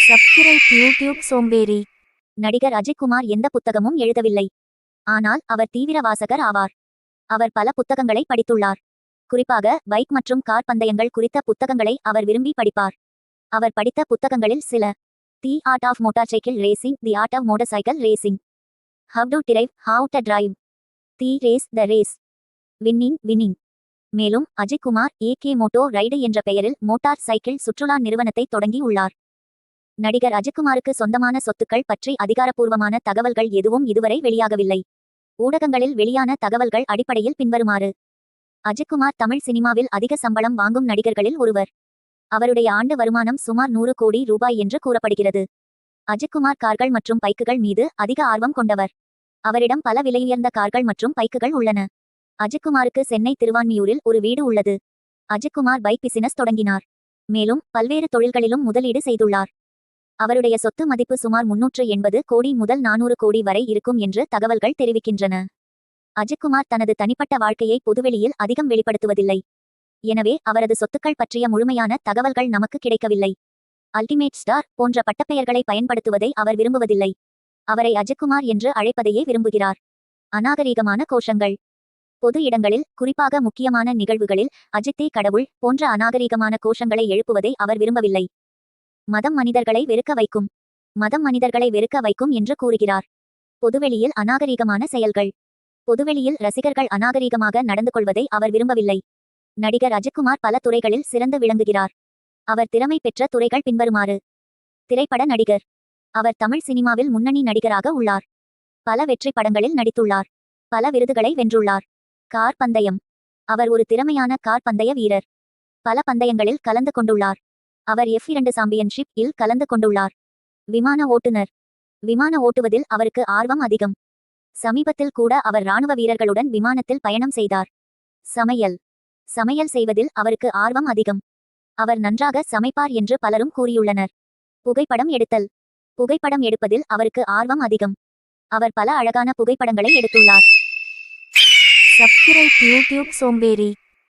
Subscribe YouTube சோம்பேறி. நடிகர் அஜித்குமார் எந்த புத்தகமும் எழுதவில்லை. ஆனால் அவர் தீவிர வாசகர் ஆவார். அவர் பல புத்தகங்களை படித்துள்ளார். குறிப்பாக பைக் மற்றும் கார் பந்தயங்கள் குறித்த புத்தகங்களை அவர் விரும்பி படிப்பார். அவர் படித்த புத்தகங்களில் சில: the art of motorcycle racing, the art of motorcycle racing, how to drive, how to drive, the race, the race, winning. மேலும் அஜித்குமார் ஏகே மோட்டோ ரைடு என்ற பெயரில் மோட்டார் சைக்கிள் சுற்றுலா நிறுவனத்தை தொடங்கி உள்ளார். நடிகர் அஜித்குமாருக்கு சொந்தமான சொத்துக்கள் பற்றி அதிகாரப்பூர்வமான தகவல்கள் எதுவும் இதுவரை வெளியாகவில்லை. ஊடகங்களில் வெளியான தகவல்கள் அடிப்படையில் பின்வருமாறு: அஜித்குமார் தமிழ் சினிமாவில் அதிக சம்பளம் வாங்கும் நடிகர்களில் ஒருவர். அவருடைய ஆண்டு வருமானம் சுமார் 100 கோடி ரூபாய் என்று கூறப்படுகிறது. அஜித்குமார் கார்கள் மற்றும் பைக்குகள் மீது அதிக ஆர்வம் கொண்டவர். அவரிடம் பல விலையுயர்ந்த கார்கள் மற்றும் பைக்குகள் உள்ளன. அஜித்குமாருக்கு சென்னை திருவான்மியூரில் ஒரு வீடு உள்ளது. அஜித்குமார் பைக் பிசினஸ் தொடங்கினார். மேலும் பல்வேறு தொழில்களிலும் முதலீடு செய்துள்ளார். அவருடைய சொத்து மதிப்பு சுமார் 380 கோடி முதல் 400 கோடி வரை இருக்கும் என்று தகவல்கள் தெரிவிக்கின்றன. அஜித்குமார் தனது தனிப்பட்ட வாழ்க்கையை பொதுவெளியில் அதிகம் வெளிப்படுத்துவதில்லை. எனவே அவரது சொத்துக்கள் பற்றிய முழுமையான தகவல்கள் நமக்கு கிடைக்கவில்லை. அல்டிமேட் ஸ்டார் போன்ற பட்டப்பெயர்களை பயன்படுத்துவதை அவர் விரும்புவதில்லை. அவரை அஜித்குமார் என்று அழைப்பதையே விரும்புகிறார். அநாகரீகமான கோஷங்கள். பொது இடங்களில், குறிப்பாக முக்கியமான நிகழ்வுகளில் அஜித்தே கடவுள் போன்ற அநாகரீகமான கோஷங்களை எழுப்புவதை அவர் விரும்பவில்லை. மதம் மனிதர்களை வெறுக்க வைக்கும் என்று கூறுகிறார். பொதுவெளியில் அநாகரீகமான செயல்கள். பொதுவெளியில் ரசிகர்கள் அநாகரீகமாக நடந்து கொள்வதை அவர் விரும்பவில்லை. நடிகர் அஜித்குமார் பல துறைகளில் சிறந்து விளங்குகிறார். அவர் திறமை பெற்ற துறைகள் பின்வருமாறு: திரைப்பட நடிகர். அவர் தமிழ் சினிமாவில் முன்னணி நடிகராக உள்ளார். பல வெற்றி படங்களில் நடித்துள்ளார். பல விருதுகளை வென்றுள்ளார். கார் பந்தயம். அவர் ஒரு திறமையான கார் பந்தய வீரர். பல பந்தயங்களில் கலந்து கொண்டுள்ளார். அவர் F2 சாம்பியன்ஷிப் இல் கலந்து கொண்டுள்ளார். விமான ஓட்டுநர். விமான ஓட்டுவதில் அவருக்கு ஆர்வம் அதிகம். சமீபத்தில் கூட அவர் இராணுவ வீரர்களுடன் விமானத்தில் பயணம் செய்தார். சமையல் செய்வதில் அவருக்கு ஆர்வம் அதிகம். அவர் நன்றாக சமைப்பார் என்று பலரும் கூறியுள்ளனர். புகைப்படம் எடுத்தல். புகைப்படம் எடுப்பதில் அவருக்கு ஆர்வம் அதிகம். அவர் பல அழகான புகைப்படங்களை எடுத்துள்ளார். சப்ஸ்கிரைப் யூடியூப் சோம்பேறி.